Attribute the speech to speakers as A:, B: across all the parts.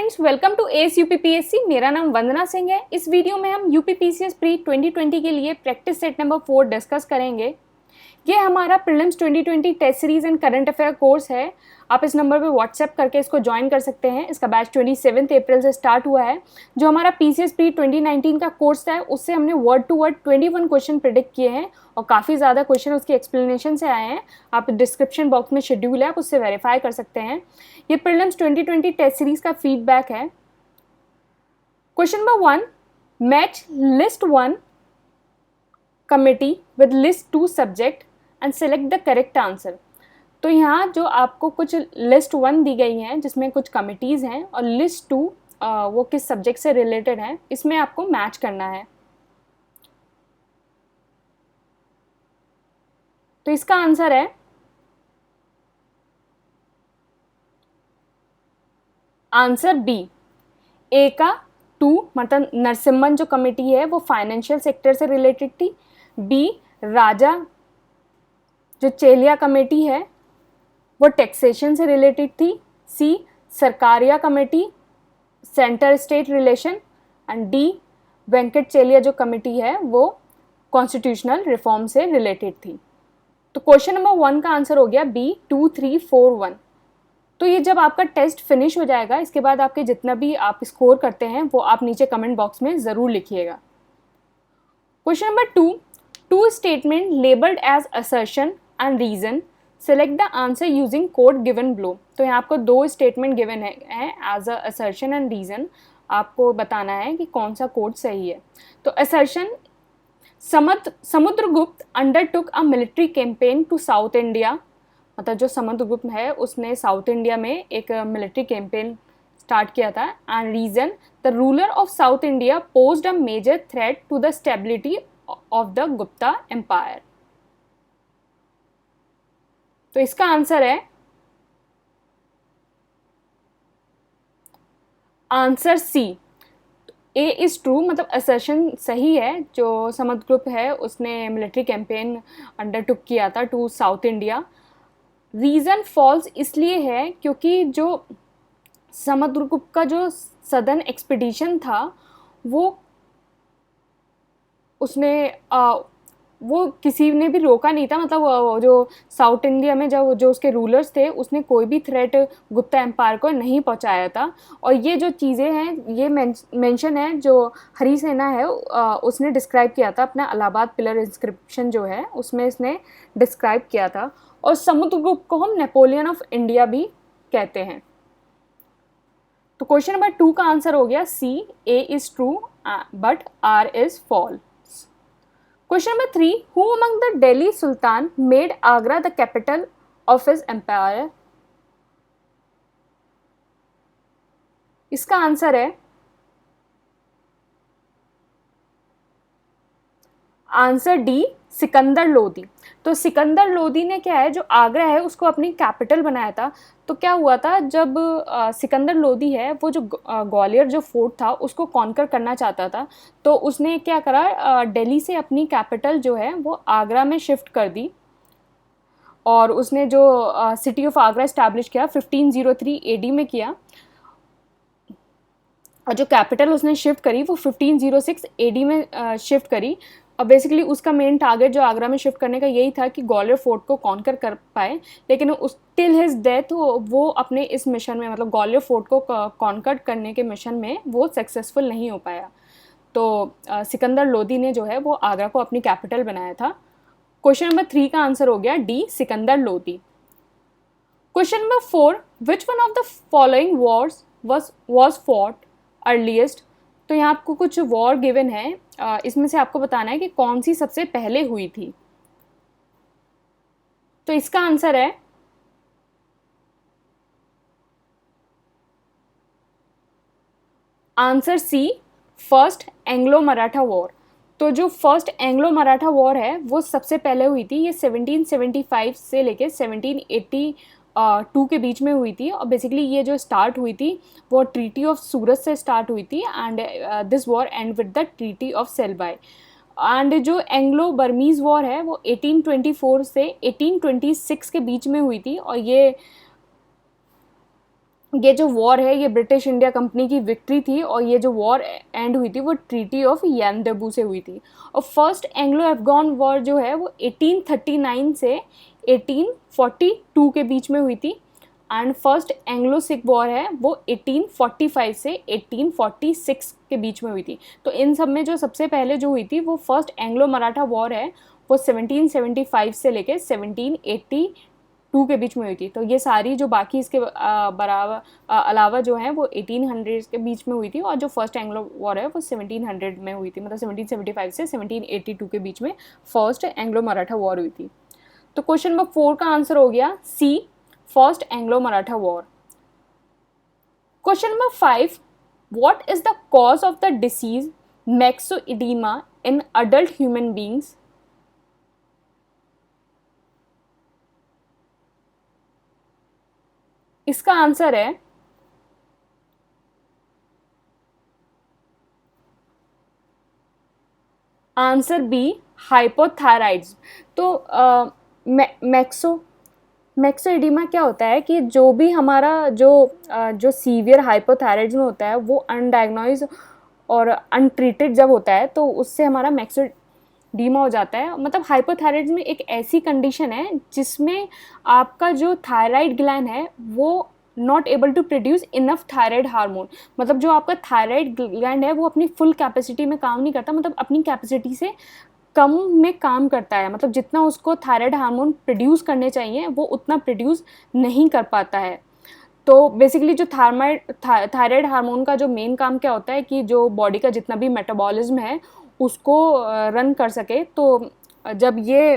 A: Friends, welcome to S UPPSC. मेरा नाम वंदना सिंह है। इस वीडियो में हम यूपीपीसीएस प्री 2020 के लिए प्रैक्टिस सेट नंबर 4 डिस्कस करेंगे। ये हमारा prelims 2020 test series and current affair course है। आप इस नंबर पे व्हाट्सएप करके इसको ज्वाइन कर सकते हैं। इसका बैच 27 अप्रैल से स्टार्ट हुआ है। जो हमारा पीसीएस प्री 2019 का कोर्स था उससे हमने word to word 21 question predict किए हैं और काफ़ी ज़्यादा क्वेश्चन उसके एक्सप्लेनेशन से आए हैं। आप डिस्क्रिप्शन बॉक्स में शेड्यूल है, आप उससे वेरीफाई कर सकते हैं। ये प्रीलिम्स 2020 टेस्ट सीरीज का फीडबैक है। Question number 1, match list 1 committee with list 2 subject and select the correct answer. तो यहाँ जो आपको कुछ लिस्ट 1 दी गई हैं जिसमें कुछ कमिटीज़ हैं और लिस्ट 2 वो किस सब्जेक्ट से रिलेटेड हैं, इसमें आपको मैच करना है। तो इसका आंसर है आंसर बी। ए का 2 मतलब नरसिम्हन जो कमेटी है वो फाइनेंशियल सेक्टर से रिलेटेड थी। बी राजा जो चेलिया कमेटी है वो टैक्सेशन से रिलेटेड थी। C Sarkaria committee center state relation and D Venkata Chelliah जो कमेटी है वो कॉन्स्टिट्यूशनल रिफॉर्म से रिलेटेड थी। तो क्वेश्चन नंबर 1 का आंसर हो गया बी 2 3 4 1। तो ये जब आपका टेस्ट फिनिश हो जाएगा, इसके बाद आपके जितना भी आप स्कोर करते हैं वो आप नीचे कमेंट बॉक्स में ज़रूर लिखिएगा। Question number 2, two statement labelled as assertion and reason, select the answer using code given below. तो यहाँ आपको 2 स्टेटमेंट गिवन है as a assertion and reason. आपको बताना है कि कौन सा कोड सही है। तो assertion, Samudragupta undertook a military campaign to south India, मतलब जो समुद्रगुप्त है उसने साउथ इंडिया में एक मिलिट्री कैंपेन स्टार्ट किया था। And reason, the ruler of south India posed a major threat to the stability of the Gupta empire. तो इसका आंसर है answer C. A is true, मतलब असर्शन सही है। जो समुद्रगुप्त है उसने मिलिट्री कैंपेन अंडरटुक किया था to south India. Reason false इसलिए है क्योंकि जो समुद्रगुप्त का जो सदर्न एक्सपीडिशन था वो उसने वो किसी ने भी रोका नहीं था। मतलब जो साउथ इंडिया में जब जो उसके रूलर्स थे उसने कोई भी थ्रेट गुप्ता एम्पायर को नहीं पहुंचाया था। और ये जो चीज़ें हैं ये मेंशन है जो हरिसेना है उसने डिस्क्राइब किया था अपना इलाहाबाद पिलर इंस्क्रिप्शन जो है उसमें इसने डिस्क्राइब किया था। और समुद्रगुप्त को हम नेपोलियन ऑफ इंडिया भी कहते हैं। तो क्वेश्चन नंबर 2 का आंसर हो गया C, A is true but R is false. Question number 3, who among the Delhi Sultan made Agra the capital of his empire? इसका आंसर है आंसर डी, सिकंदर लोदी। तो सिकंदर लोदी ने क्या है, जो आगरा है उसको अपनी कैपिटल बनाया था। तो क्या हुआ था जब सिकंदर लोदी है वो जो ग्वालियर जो फोर्ट था उसको कॉन्कर करना चाहता था, तो उसने क्या करा, दिल्ली से अपनी कैपिटल जो है वो आगरा में शिफ्ट कर दी। और उसने जो सिटी ऑफ आगरा इस्टेब्लिश किया 1503 एडी में किया। और जो कैपिटल उसने शिफ्ट करी वो 1506 एडी में शिफ्ट करी। और बेसिकली उसका मेन टारगेट जो आगरा में शिफ्ट करने का यही था कि ग्वालियर फोर्ट को कॉन्कर कर पाए। लेकिन उस टिल हिज डेथ वो अपने इस मिशन में, मतलब ग्वालियर फोर्ट को कॉन्कर करने के मिशन में वो सक्सेसफुल नहीं हो पाया। तो सिकंदर लोदी ने जो है वो आगरा को अपनी कैपिटल बनाया था। क्वेश्चन नंबर 3 का आंसर हो गया D, Sikandar Lodi. Question number 4, which one of the following Wars was fought earliest. तो यहाँ आपको कुछ वॉर गिवन है, इसमें से आपको बताना है कि कौन सी सबसे पहले हुई थी। तो इसका आंसर है answer C, first Anglo Maratha war. तो जो फर्स्ट एंग्लो मराठा वॉर है वो सबसे पहले हुई थी। ये 1775 से लेके 1782 के बीच में हुई थी। और बेसिकली ये जो स्टार्ट हुई थी वो ट्रीटी ऑफ सूरत से स्टार्ट हुई थी and this war end with the treaty of Salbai. And जो एंग्लो बर्मीज़ वॉर है वो 1824 से 1826 के बीच में हुई थी। और ये ये जो वॉर है ये ब्रिटिश इंडिया कंपनी की विक्ट्री थी, और ये जो वॉर एंड हुई थी वो ट्रीटी ऑफ यानदबू से हुई थी। और फर्स्ट एंग्लो अफगान वॉर जो है वो 1839 से 1842 के बीच में हुई थी, and first Anglo Sikh war है वो 1845 से 1846 के बीच में हुई थी। तो इन सब में जो सबसे पहले जो हुई थी वो फर्स्ट एंग्लो मराठा वॉर है, वो 1775 से लेके 1782 के बीच में हुई थी। तो ये सारी जो बाकी इसके बराबर अलावा जो है वो 1800 के बीच में हुई थी, और जो फर्स्ट एंग्लो वॉर है वो 1700 में हुई थी, मतलब 1775 से 1782 के बीच में फर्स्ट एंग्लो मराठा वॉर हुई थी। तो क्वेश्चन नंबर 4 का आंसर हो गया C, first Anglo Maratha war. Question number 5, what is the cause of the disease myxoedema in adult human beings? इसका आंसर है आंसर बी, हाइपोथायराइड्स। तो मैक्सोइडीमा क्या होता है कि जो भी हमारा जो सीवियर हाइपोथायराइडिज्म होता है वो अनडायग्नोज और अनट्रीटेड जब होता है तो उससे हमारा मैक्सोइडीमा हो जाता है। मतलब हाइपोथायराइडिज्म एक ऐसी कंडीशन है जिसमें आपका जो थायराइड ग्लैंड है वो not able to produce enough thyroid hormone. मतलब जो आपका थायराइड ग्लैंड है वो अपनी फुल कैपेसिटी में काम नहीं करता, मतलब अपनी कैपेसिटी से कम में काम करता है। मतलब जितना उसको थायराइड हार्मोन प्रोड्यूस करने चाहिए वो उतना प्रोड्यूस नहीं कर पाता है। तो बेसिकली जो थायराइड हार्मोन का जो मेन काम क्या होता है कि जो बॉडी का जितना भी मेटाबॉलिज्म है उसको रन कर सके। तो जब ये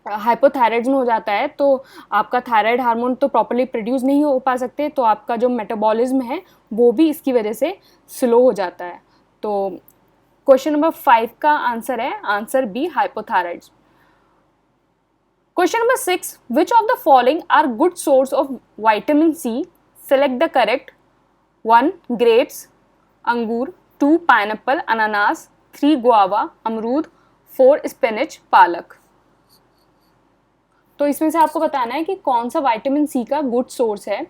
A: हाइपोथायराइडिज्म हो जाता है तो आपका थायराइड हार्मोन तो प्रॉपर्ली प्रोड्यूस नहीं हो पा सकते, तो आपका जो मेटाबॉलिज्म है वो भी इसकी वजह से स्लो हो जाता है। तो क्वेश्चन नंबर 5 का आंसर है answer B, hypothyroidism. Question number 6, which of the following are good source of vitamin C? Select the correct. 1 grapes अंगूर, 2 पाइनएप्पल अनानास, 3 गुआवा अमरूद, 4 स्पिनच पालक। तो इसमें से आपको बताना है कि कौन सा विटामिन सी का गुड सोर्स है।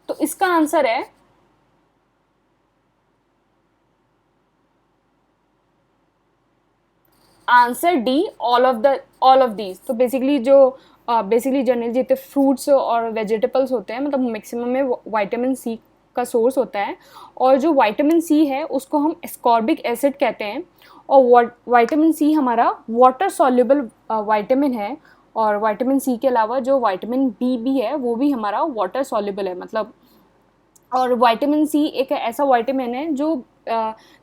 A: तो इसका आंसर है answer D, all of these. तो बेसिकली जनरली जितने फ्रूट्स और वेजिटेबल्स होते हैं मतलब मैक्सिमम में विटामिन सी का सोर्स होता है, और जो विटामिन सी है उसको हम एस्कॉर्बिक एसिड कहते हैं। और विटामिन सी हमारा वाटर सॉल्युबल विटामिन है, और विटामिन सी के अलावा जो विटामिन बी भी है वो भी हमारा वाटर सॉल्युबल है। मतलब और विटामिन सी एक ऐसा विटामिन है जो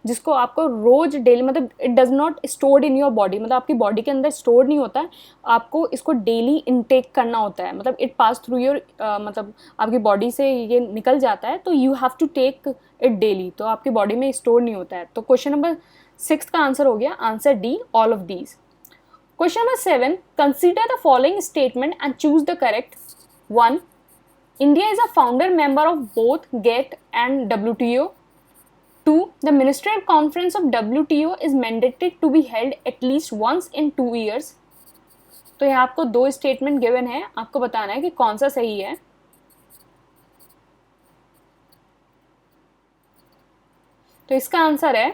A: जिसको आपको रोज डेली, मतलब it does not stored in your body, मतलब आपकी बॉडी के अंदर स्टोर नहीं होता है, आपको इसको डेली इनटेक करना होता है। मतलब इट पास थ्रू योर मतलब आपकी बॉडी से ये निकल जाता है, तो you have to take it daily, तो आपकी बॉडी में स्टोर नहीं होता है। तो क्वेश्चन नंबर 6 का आंसर हो गया answer D, all of these. Question number 7, consider the following statement and choose the correct. 1, India is a founder member of both GATT and WTO. 2, the ministerial conference of WTO is mandated to be held at least once in 2 years. तो यहाँ आपको 2 statement given है, आपको बताना है कि कौन सा सही है। तो इसका आंसर है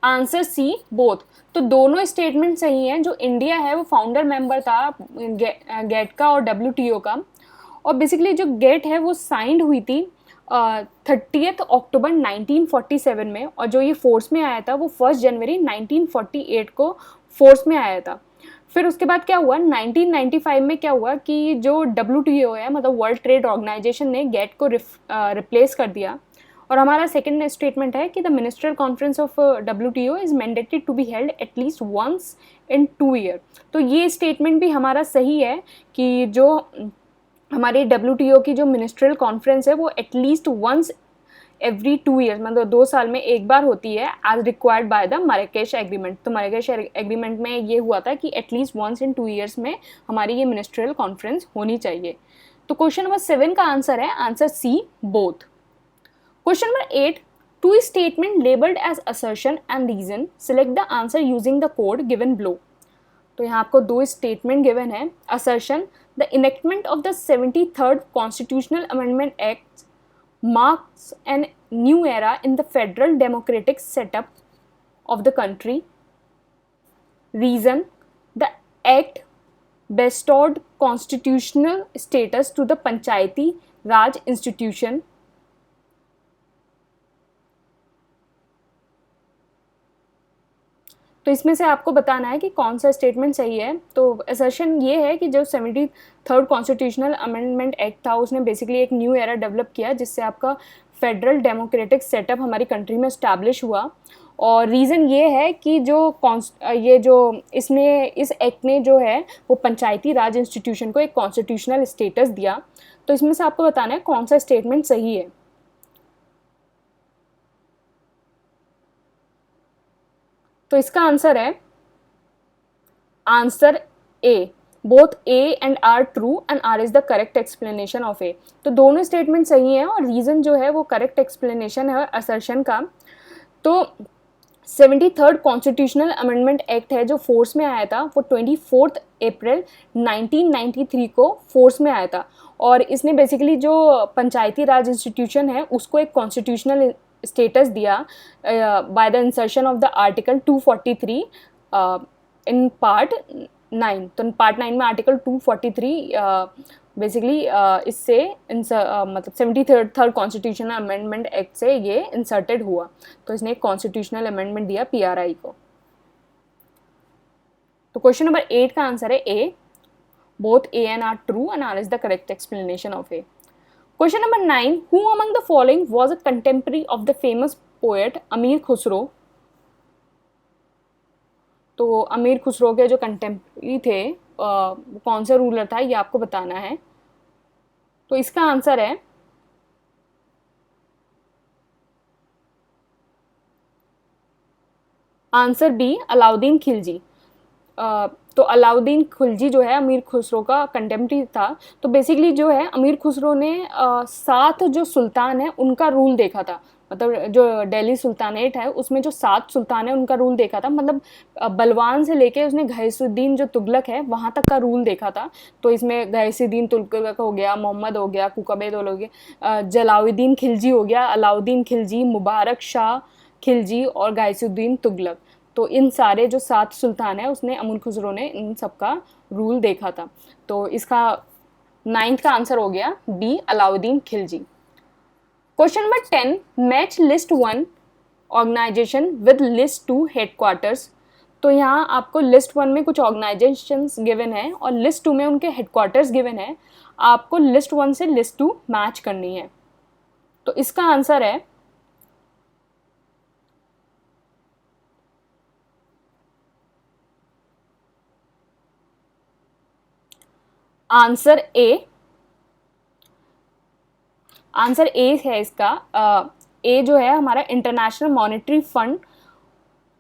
A: आंसर सी, बोथ। तो दोनों स्टेटमेंट सही हैं। जो इंडिया है वो फाउंडर मेंबर था गेट का और WTO का, और बेसिकली जो गेट है वो साइंड हुई थी 30 अक्टूबर 1947 में, और जो ये फोर्स में आया था वो 1 जनवरी 1948 को फोर्स में आया था। फिर उसके बाद क्या हुआ 1995 में क्या हुआ कि जो WTO है मतलब वर्ल्ड ट्रेड ऑर्गेनाइजेशन ने गेट को रिप्लेस कर दिया। और हमारा सेकेंड स्टेटमेंट है कि the ministerial conference of WTO is mandated to be held at least once in 2 year. तो ये स्टेटमेंट भी हमारा सही है कि जो हमारी WTO की जो मिनिस्ट्रियल कॉन्फ्रेंस है वो एटलीस्ट वंस एवरी 2 ईयर्स, मतलब 2 साल में एक बार होती है, as required by the Marrakesh agreement. तो मराकेश एग्रीमेंट में ये हुआ था कि एटलीस्ट वंस इन 2 ईयर्स में हमारी ये मिनिस्ट्रियल कॉन्फ्रेंस होनी चाहिए। तो क्वेश्चन नंबर 7 का आंसर है answer C, both. Question number 8, two statement labeled as assertion and reason. Select the answer using the code given below. तो यहाँ आपको दो स्टेटमेंट गिवन है. Assertion, the enactment of the 73rd constitutional amendment act marks an new era in the federal democratic setup of the country. Reason, the act bestowed constitutional status to the Panchayati Raj institution. तो इसमें से आपको बताना है कि कौन सा statement सही है. तो असर्शन ये है कि जो 73rd कॉन्स्टिट्यूशनल अमेंडमेंट एक्ट था उसने बेसिकली एक न्यू एरा डेवलप किया जिससे आपका फेडरल डेमोक्रेटिक सेटअप हमारी कंट्री में इस्टेब्लिश हुआ. और रीज़न ये है कि इस एक्ट ने जो है वो पंचायती राज इंस्टीट्यूशन को एक कॉन्स्टिट्यूशनल स्टेटस दिया. तो इसमें से आपको बताना है कौन सा स्टेटमेंट सही है. तो इसका आंसर है answer A. Both A and R true and R is the correct explanation of A. तो दोनों स्टेटमेंट सही हैं और रीज़न जो है वो करेक्ट एक्सप्लेनेशन है असर्शन का. तो 73rd कॉन्स्टिट्यूशनल अमेंडमेंट एक्ट है जो फोर्स में आया था वो 24 अप्रैल 1993 को फोर्स में आया था. और इसने बेसिकली जो पंचायती राज इंस्टीट्यूशन है उसको एक कॉन्स्टिट्यूशनल स्टेटस दिया by the insertion of the article 243 in part 9. तो पार्ट 9 में आर्टिकल 243 बेसिकली इससे मतलब 73rd कॉन्स्टिट्यूशनल अमेंडमेंट एक्ट से ये इंसर्टेड हुआ. तो इसने एक कॉन्स्टिट्यूशनल अमेंडमेंट दिया PRI को. तो क्वेश्चन नंबर 8 का आंसर है A. Both A and R true and R is the correct explanation of A. Question number 9. Who among the following was a contemporary of the famous poet अमीर खुसरो? तो अमीर खुसरो के जो contemporary थे कौन सा रूलर था ये आपको बताना है. तो इसका आंसर है आंसर बी, अलाउद्दीन खिलजी. तो अलाउद्दीन खिलजी जो है अमीर खुसरो का कंटेम्प्रेरी था. तो बेसिकली जो है अमीर खुसरो ने 7 जो सुल्तान है उनका रूल देखा था. मतलब जो दिल्ली सुल्तानेट है उसमें जो 7 सुल्तान है उनका रूल देखा था. मतलब बलवान से लेके उसने गयासुद्दीन जो तुगलक है वहाँ तक का रूल देखा था. तो इसमें गयासुद्दीन तुगलक हो गया, मोहम्मद हो गया, कुकबेद हो गया, जलाउद्दीन खिलजी हो गया, अलाउद्दीन खिलजी, मुबारक शाह खिलजी और गयासुद्दीन तुगलक. तो इन सारे जो 7 सुल्तान है उसने अमीर खुसरो ने इन सबका रूल देखा था. तो इसका 9th का आंसर हो गया B, Alauddin Khilji. Question number 10. Match list 1 organisation with list 2 headquarters. तो यहाँ आपको लिस्ट 1 में कुछ ऑर्गेनाइजेशंस गिवन है और लिस्ट 2 में उनके हेडक्वार्टर्स गिवन है. आपको लिस्ट 1 से लिस्ट 2 मैच करनी है. तो इसका आंसर है आंसर ए. आंसर ए है इसका. ए जो है हमारा इंटरनेशनल मॉनेटरी फंड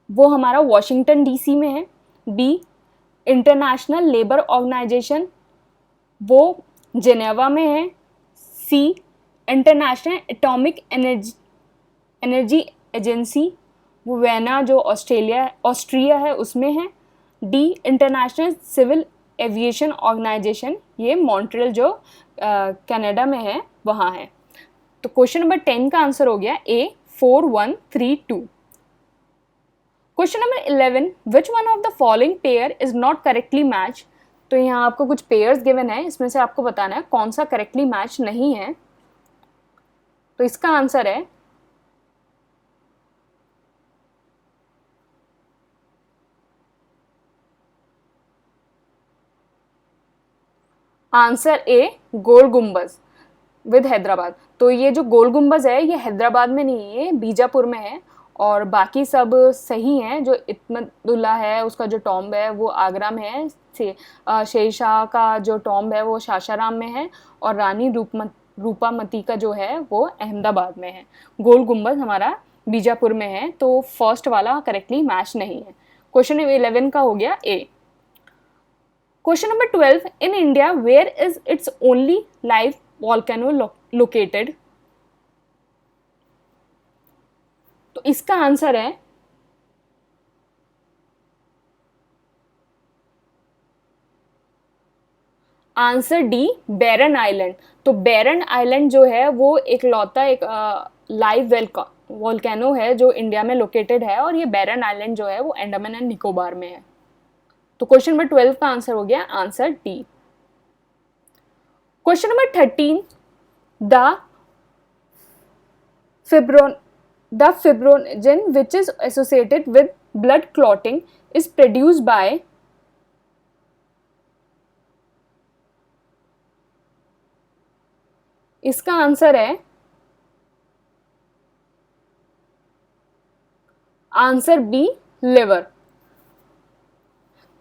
A: वो हमारा वॉशिंगटन DC में है. बी, इंटरनेशनल लेबर ऑर्गेनाइजेशन वो जेनेवा में है. C, International Atomic Energy Agency वो वेना जो ऑस्ट्रिया है उसमें है. D, International Civil Aviation Organisation ये मॉन्ट्रियल जो कनाडा में है वहाँ है. तो क्वेश्चन नंबर 10 का आंसर हो गया ए, 4132. Question number 11. Which one of the following pair is not correctly match. तो यहाँ आपको कुछ पेयर्स गिवन है, इसमें से आपको बताना है कौन सा करेक्टली मैच नहीं है. तो इसका आंसर है आंसर ए, गोल गुम्बज विद हैदराबाद. तो ये जो गोल गुम्बज है ये हैदराबाद में नहीं है, बीजापुर में है. और बाकी सब सही हैं. जो इत्मदुल्ला है उसका जो टॉम्ब है वो आगरा में है. शेरशाह का जो टॉम्ब है वो शाशाराम में है. और रानी रूपामती का जो है वो अहमदाबाद में है. गोल गुम्बज हमारा बीजापुर में है. तो फर्स्ट वाला करेक्टली मैच नहीं है. क्वेश्चन 11 का हो गया ए. Question number 12. In India, where is its only live volcano located? तो इसका आंसर है आंसर डी, बैरन आइलैंड। तो बैरन आइलैंड जो है वो एक लौता एक लाइव वोल्केनो है जो इंडिया में लोकेटेड है, और ये बैरन आइलैंड जो है वो अंडमान एंड निकोबार में है। तो क्वेश्चन नंबर 12 का आंसर हो गया answer D. Question number 13, the fibrinogen which is associated with blood clotting is produced by, इसका आंसर है आंसर बी, लिवर।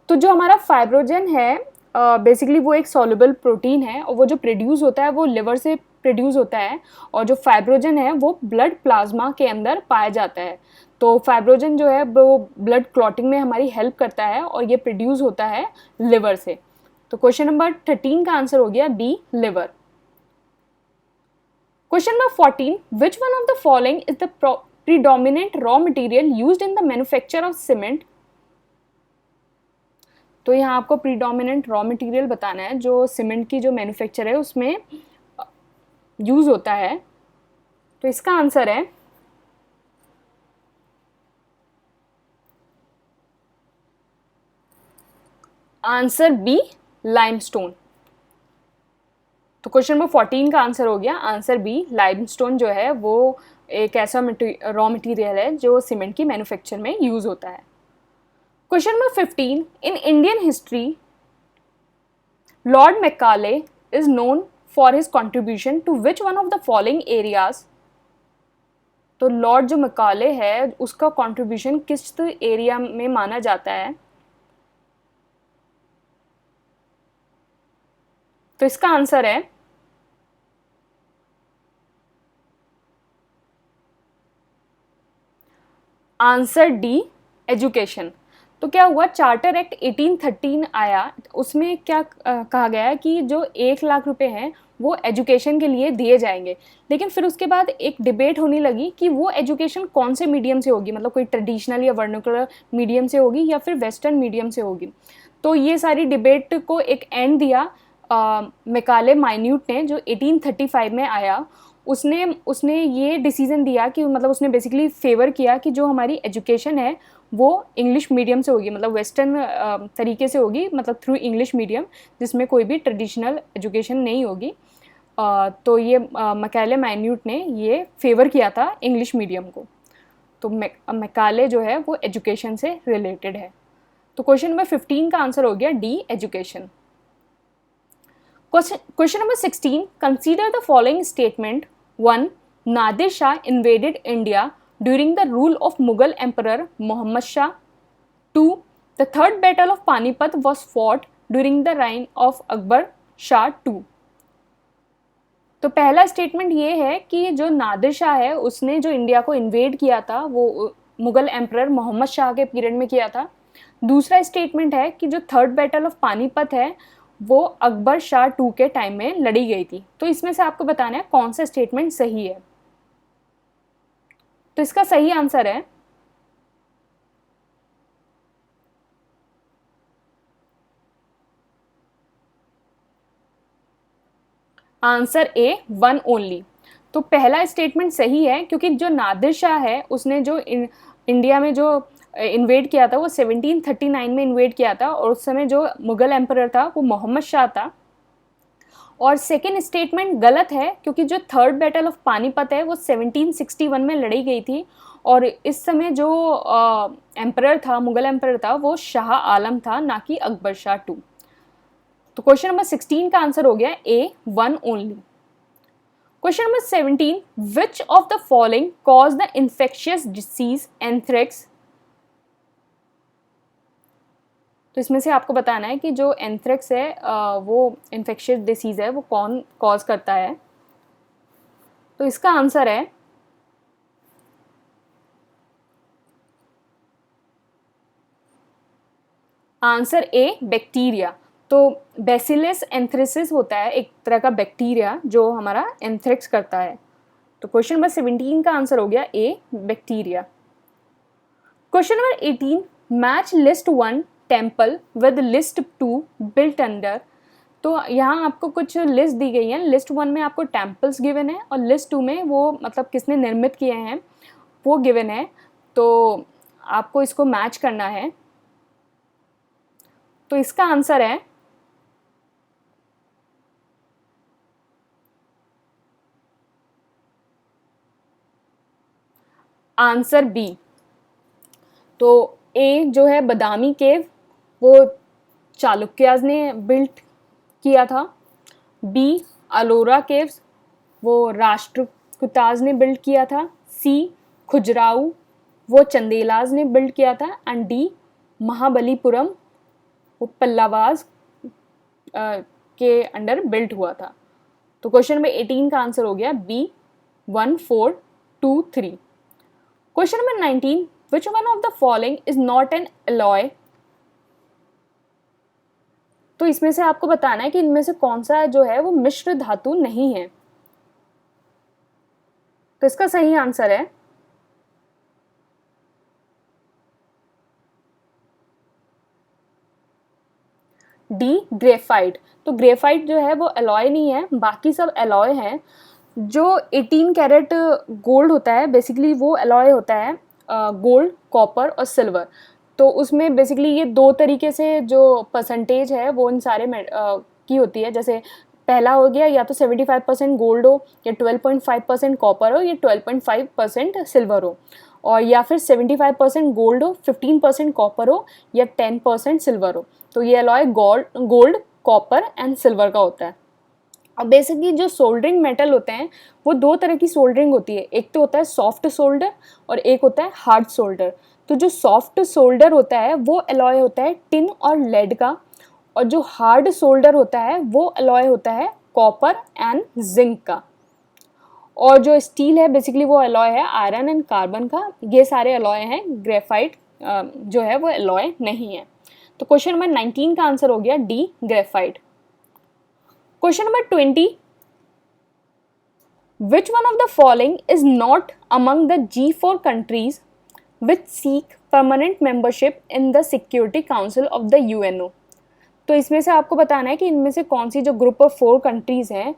A: तो जो हमारा फाइब्रोजन है बेसिकली वो एक सॉल्युबल प्रोटीन है, और वो जो प्रोड्यूस होता है वो लिवर से प्रोड्यूस होता है, और जो फाइब्रोजन है वो ब्लड प्लाज्मा के अंदर पाया जाता है। तो फाइब्रोजन जो है वो ब्लड क्लॉटिंग में हमारी हेल्प करता है, और ये प्रोड्यूस होता है लिवर से। तो क्वेश्चन नंबर 13 का आंसर हो गया B, liver. Question number 14, which one of the following is the predominant raw material used in the manufacture of cement. तो यहाँ आपको प्रीडोमिनेंट रॉ मटेरियल बताना है जो सीमेंट की जो मैन्युफैक्चर है उसमें यूज होता है। तो इसका आंसर है आंसर बी, लाइमस्टोन। तो क्वेश्चन नंबर 14 का आंसर हो गया आंसर बी, लाइमस्टोन जो है वो एक ऐसा रॉ मटेरियल है जो सीमेंट की मैन्युफैक्चर में यूज होता है। Question number 15, in Indian history Lord Macaulay is known for his contribution to which one of the following areas. तो लॉर्ड जो मैकाले है उसका कॉन्ट्रीब्यूशन किस एरिया में माना जाता है। तो इसका आंसर है आंसर डी, एजुकेशन। तो क्या हुआ, चार्टर एक्ट 1813 आया, उसमें क्या कहा गया है कि जो 1 लाख रुपए हैं वो एजुकेशन के लिए दिए जाएंगे। लेकिन फिर उसके बाद एक डिबेट होने लगी कि वो एजुकेशन कौन से मीडियम से होगी, मतलब कोई ट्रेडिशनल या वर्नाकुलर मीडियम से होगी या फिर वेस्टर्न मीडियम से होगी। तो ये सारी डिबेट को एक एंड दिया मैकाले माइन्यूट ने, जो 1835 में आया। उसने ये डिसीजन दिया कि मतलब उसने बेसिकली फेवर किया कि जो हमारी एजुकेशन है वो इंग्लिश मीडियम से होगी, मतलब वेस्टर्न तरीके से होगी, मतलब थ्रू इंग्लिश मीडियम, जिसमें कोई भी ट्रेडिशनल एजुकेशन नहीं होगी। तो ये मैकाले माइन्यूट ने ये फेवर किया था इंग्लिश मीडियम को। तो मैकाले जो है वो एजुकेशन से रिलेटेड है। तो क्वेश्चन नंबर 15 का आंसर हो गया D, education. Question number 16. Consider the following statement. 1. Nadir Shah invaded India during the rule of Mughal Emperor Muhammad Shah. 2. The Third Battle of Panipat was fought during the reign of Akbar Shah II. तो पहला statement ये है कि जो नादिर शाह है उसने जो India को इन्वेड किया था वो मुगल एम्परर मोहम्मद शाह के पीरियड में किया था। दूसरा स्टेटमेंट है कि जो थर्ड बैटल ऑफ पानीपत है वो अकबर शाह II के टाइम में लड़ी गई थी। तो इसमें से आपको बताना है कौन सा स्टेटमेंट सही है। तो इसका सही आंसर है आंसर ए, वन ओनली। तो पहला स्टेटमेंट सही है क्योंकि जो नादिर शाह है उसने जो इंडिया में जो इन्वेड किया था वो 1739 में इन्वेड किया था, और उस समय जो मुगल एम्परर था वो मोहम्मद शाह था। और सेकेंड स्टेटमेंट गलत है क्योंकि जो थर्ड बैटल ऑफ पानीपत है वो 1761 में लड़ी गई थी, और इस समय जो एम्परर था, मुगल एम्परर था, वो शाह आलम था, ना कि अकबर शाह II। तो क्वेश्चन नंबर 16 का आंसर हो गया A, one only. Question number 17, which of the following cause the infectious disease anthrax. तो इसमें से आपको बताना है कि जो एंथ्रेक्स है वो इन्फेक्शियस डिसीज है, वो कौन कॉज करता है। तो इसका आंसर है आंसर ए, बैक्टीरिया। तो बैसिलस एंथ्रेसिस होता है एक तरह का बैक्टीरिया जो हमारा एंथ्रेक्स करता है। तो क्वेश्चन नंबर 17 का आंसर हो गया A, bacteria. Question number 18, match list 1 temple with list 2 built under. तो यहाँ आपको कुछ लिस्ट दी गई है। लिस्ट 1 में आपको टेम्पल्स गिवन है और लिस्ट 2 में वो मतलब किसने निर्मित किए हैं वो गिवन है। तो आपको इसको मैच करना है। तो इसका आंसर है आंसर बी। तो ए जो है बदामी केव वो चालुक्याज ने बिल्ट किया था। बी अलोरा केव्स वो राष्ट्रकूटाज ने बिल्ड किया था। सी खुजराऊ वो चंदेलाज ने बिल्ड किया था। एंड डी महाबलीपुरम वो पल्लवाज के अंडर बिल्ट हुआ था। तो क्वेश्चन नंबर 18 का आंसर हो गया B 1 4 2 3। Question number 19 which one of the following is not an alloy. तो इसमें से आपको बताना है कि इनमें से कौन सा जो है वो मिश्र धातु नहीं है। तो इसका सही आंसर है डी ग्रेफाइट। तो ग्रेफाइट जो है वो एलॉय नहीं है, बाकी सब एलॉय हैं। जो 18 कैरेट गोल्ड होता है बेसिकली वो एलॉय होता है गोल्ड, कॉपर और सिल्वर। तो उसमें बेसिकली ये दो तरीके से जो परसेंटेज है वो इन सारे की होती है। जैसे पहला हो गया या तो 75% गोल्ड हो या 12.5% कॉपर हो या 12.5% सिल्वर हो, और या फिर 75% गोल्ड हो, 15% कॉपर हो या 10% सिल्वर हो। तो ये alloy gold, copper and silver का होता है। अब बेसिकली जो सोल्डरिंग मेटल होते हैं वो दो तरह की सोल्डरिंग होती है, एक तो होता है सॉफ्ट सोल्डर और एक होता है हार्ड सोल्डर। तो जो सॉफ्ट सोल्डर होता है वो अलॉय होता है टिन और लेड का, और जो हार्ड सोल्डर होता है वो अलॉय होता है कॉपर एंड जिंक का। और जो स्टील है बेसिकली वो अलॉय है आयरन एंड कार्बन का। ये सारे अलॉय हैं, ग्रेफाइट जो है वो अलॉय नहीं है। तो क्वेश्चन नंबर 19 का आंसर हो गया D graphite. Question number 20 which one of the following is not among the G4 countries which seek permanent membership in the security council of the UNO। तो इसमें से आपको बताना है कि इनमें से कौन सी जो ग्रुप ऑफ 4 कंट्रीज़ हैं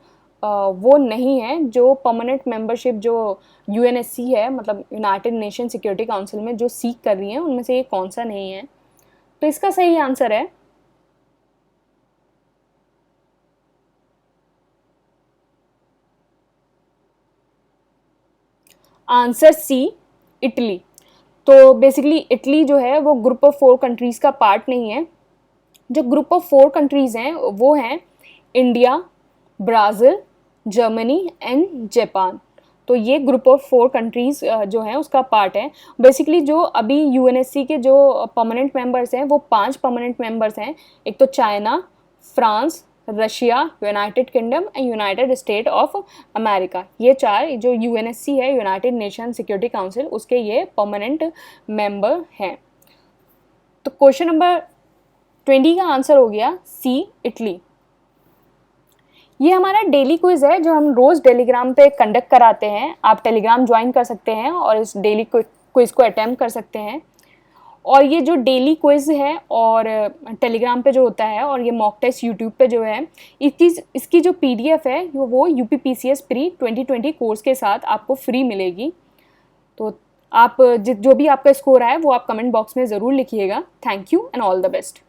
A: वो नहीं है जो परमानेंट मेंबरशिप जो UNSC है, मतलब यूनाइटेड नेशन सिक्योरिटी काउंसिल में जो सीक कर रही हैं उनमें से ये कौन सा नहीं है। तो इसका सही आंसर है आंसर सी इटली। तो बेसिकली इटली जो है वो ग्रुप ऑफ 4 कंट्रीज़ का पार्ट नहीं है। जो ग्रुप ऑफ 4 कंट्रीज़ हैं वो हैं India, Brazil, Germany and Japan. तो ये ग्रुप ऑफ 4 कंट्रीज़ जो हैं उसका पार्ट है। बेसिकली जो अभी UNSC के जो परमानेंट मेंबर्स हैं वो 5 परमानेंट मेंबर्स हैं। एक तो China, France, Russia, United kingdom and United state of America. ये 4 जो UNSC है, यूनाइटेड नेशन सिक्योरिटी काउंसिल, उसके ये परमानेंट मेंबर हैं। तो क्वेश्चन नंबर 20 का आंसर हो गया सी इटली। ये हमारा डेली क्विज है जो हम रोज़ टेलीग्राम पे कंडक्ट कराते हैं। आप टेलीग्राम ज्वाइन कर सकते हैं और इस डेली क्विज को अटेम्प्ट कर सकते हैं। और ये जो डेली क्विज है और टेलीग्राम पे जो होता है और ये मॉक टेस्ट यूट्यूब पे जो है, इसकी जो PDF है वो UPPCS प्री 2020 कोर्स के साथ आपको फ्री मिलेगी। तो आप जो भी आपका स्कोर आए वो आप कमेंट बॉक्स में ज़रूर लिखिएगा। Thank you and all the best.